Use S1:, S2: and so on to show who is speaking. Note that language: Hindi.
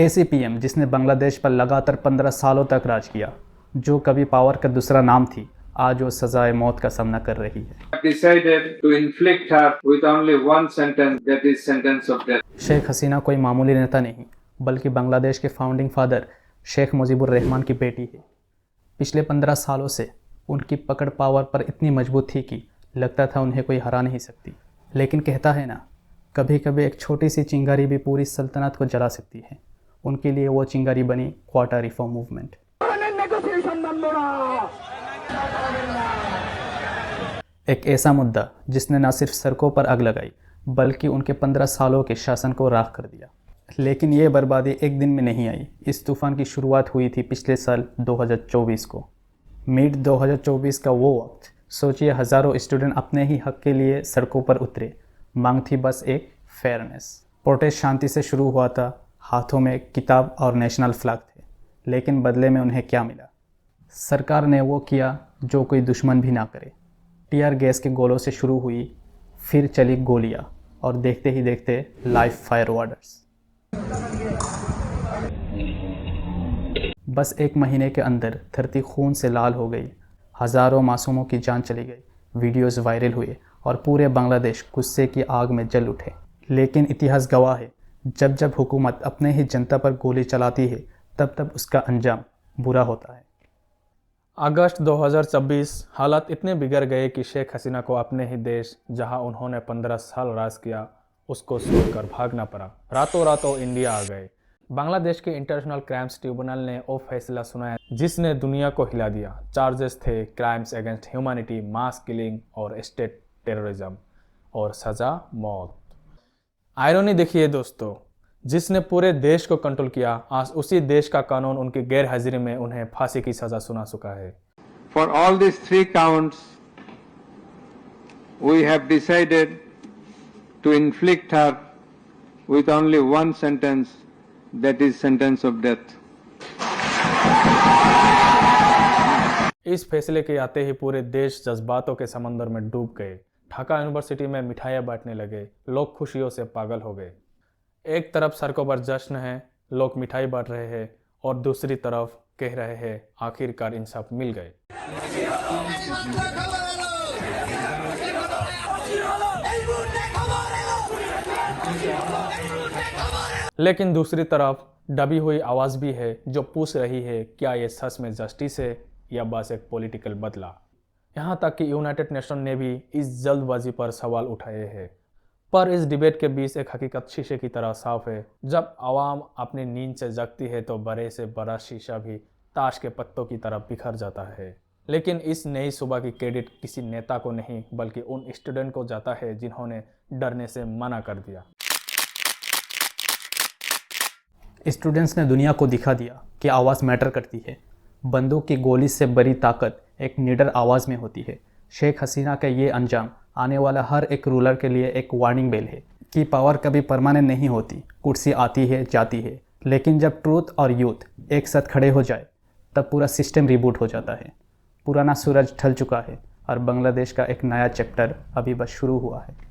S1: ऐसी पीएम जिसने बांग्लादेश पर लगातार 15 सालों तक राज किया, जो कभी पावर का दूसरा नाम थी, आज वो सजाए मौत का सामना कर रही है।
S2: Decided to inflict her with only one sentence, that is sentence of death.
S1: Sheikh Hasina कोई मामूली नेता नहीं, बल्कि बांग्लादेश के फाउंडिंग फादर शेख मुजीबुर रहमान की बेटी है। पिछले 15 सालों से उनकी पकड़ पावर पर इतनी मजबूत थी कि लगता था उन्हें कोई हरा नहीं सकती। लेकिन कहता है ना, कभी कभी एक छोटी सी चिंगारी भी पूरी सल्तनत को जला सकती है। उनके लिए वो चिंगारी बनी क्वाटा रिफॉर्म मूवमेंट। एक ऐसा मुद्दा जिसने न सिर्फ सड़कों पर आग लगाई, बल्कि उनके 15 सालों के शासन को राख कर दिया। लेकिन ये बर्बादी एक दिन में नहीं आई। इस तूफान की शुरुआत हुई थी पिछले साल 2024 को। मिड 2024 का वो वक्त, सोचिए हज़ारों स्टूडेंट अपने ही हक के लिए सड़कों पर उतरे। मांग थी बस एक फेयरनेस। प्रोटेस्ट शांति से शुरू हुआ था, हाथों में किताब और नेशनल फ्लैग थे। लेकिन बदले में उन्हें क्या मिला? सरकार ने वो किया जो कोई दुश्मन भी ना करे। टीयर गैस के गोलों से शुरू हुई, फिर चली गोलियां, और देखते ही देखते लाइव फायर वार्डर्स। बस एक महीने के अंदर धरती खून से लाल हो गई। हज़ारों मासूमों की जान चली गई। वीडियोस वायरल हुए और पूरे बांग्लादेश गुस्से की आग में जल उठे। लेकिन इतिहास गवाह है, जब जब हुकूमत अपने ही जनता पर गोली चलाती है, तब तब उसका अंजाम बुरा होता है।
S3: अगस्त 2026 हालात इतने बिगड़ गए कि शेख हसीना को अपने ही देश, जहां उन्होंने 15 साल राज किया, उसको छोड़कर भागना पड़ा। रातों रातों इंडिया आ गए। बांग्लादेश के इंटरनेशनल क्राइम्स ट्रिब्यूनल ने वो फैसला सुनाया जिसने दुनिया को हिला दिया। चार्जेस थे crimes against humanity, mass killing और स्टेट टेररिज्म, और सज़ा मौत। आयरनी देखिए दोस्तों, जिसने पूरे देश को कंट्रोल किया, आज उसी देश का कानून उनकी गैर हाजिरी में उन्हें फांसी की सजा सुना चुका है।
S2: For all these 3 counts, we have decided to inflict her with only one sentence, that is sentence of death.
S3: इस फैसले के आते ही पूरे देश जज्बातों के समंदर में डूब गए। ढाका यूनिवर्सिटी में मिठाइयाँ बांटने लगे। लोग खुशियों से पागल हो गए। एक तरफ सड़कों पर जश्न है, लोग मिठाई बांट रहे हैं, और दूसरी तरफ कह रहे हैं आखिरकार इंसाफ मिल गए। लेकिन दूसरी तरफ दबी हुई आवाज़ भी है जो पूछ रही है, क्या ये सच में जस्टिस है या बस एक पॉलिटिकल बदला। यहाँ तक कि यूनाइटेड नेशन ने भी इस जल्दबाजी पर सवाल उठाए हैं। पर इस डिबेट के बीच एक हकीकत शीशे की तरह साफ है। जब आवाम अपनी नींद से जगती है तो बड़े से बड़ा शीशा भी ताश के पत्तों की तरह बिखर जाता है। लेकिन इस नई सुबह की क्रेडिट किसी नेता को नहीं, बल्कि उन स्टूडेंट को जाता है जिन्होंने डरने से मना कर दिया।
S1: स्टूडेंट्स ने दुनिया को दिखा दिया कि आवाज़ मैटर करती है। बंदूक की गोली से बड़ी ताकत एक निडर आवाज़ में होती है। शेख हसीना का ये अंजाम आने वाला हर एक रूलर के लिए एक वार्निंग बेल है कि पावर कभी परमानेंट नहीं होती। कुर्सी आती है, जाती है, लेकिन जब ट्रूथ और यूथ एक साथ खड़े हो जाए, तब पूरा सिस्टम रिबूट हो जाता है। पुराना सूरज ढल चुका है और बांग्लादेश का एक नया चैप्टर अभी बस शुरू हुआ है।